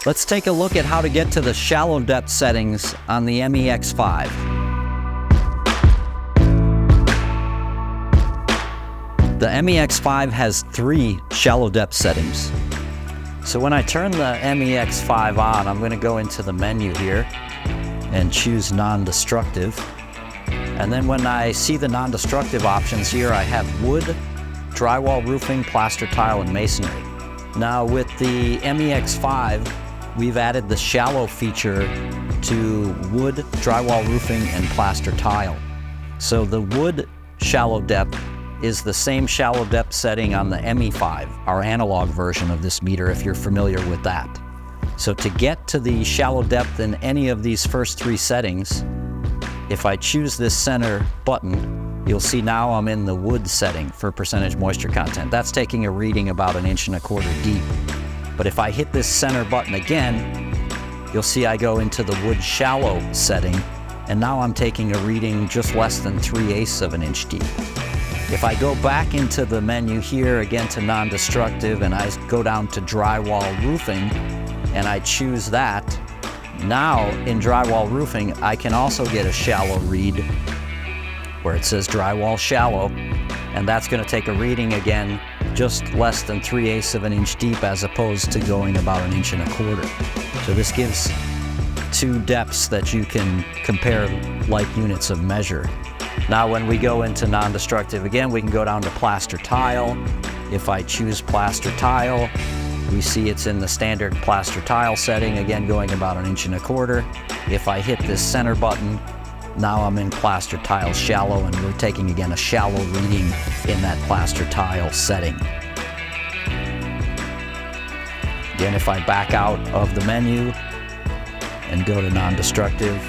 Let's take a look at how to get to the shallow depth settings on the MEX5. The MEX5 has 3 shallow depth settings. So when I turn the MEX5 on, I'm going to go into the menu here and choose non-destructive. And then when I see the non-destructive options here, I have wood, drywall, roofing, plaster, tile, and masonry. Now with the MEX5, we've added the shallow feature to wood, drywall, roofing, and plaster tile. So the wood shallow depth is the same shallow depth setting on the ME5, our analog version of this meter, if you're familiar with that. So to get to the shallow depth in any of these first 3 settings, if I choose this center button, you'll see now I'm in the wood setting for percentage moisture content. That's taking a reading about 1.25 inches deep. But if I hit this center button again, you'll see I go into the wood shallow setting, and now I'm taking a reading just less than 3/8 of an inch deep. If I go back into the menu here, again to non-destructive, and I go down to drywall roofing, and I choose that, now in drywall roofing, I can also get a shallow read where it says drywall shallow, and that's going to take a reading again just less than 3/8 of an inch deep, as opposed to going about 1.25 inches. So this gives 2 depths that you can compare like units of measure. Now when we go into non-destructive again, we can go down to plaster tile. If I choose plaster tile, we see it's in the standard plaster tile setting, again going about 1.25 inches. If I hit this center button, now I'm in plaster tile shallow, and we're taking again a shallow reading in that plaster tile setting. Again, if I back out of the menu and go to non-destructive,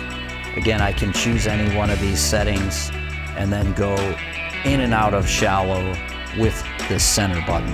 again I can choose any one of these settings and then go in and out of shallow with this center button.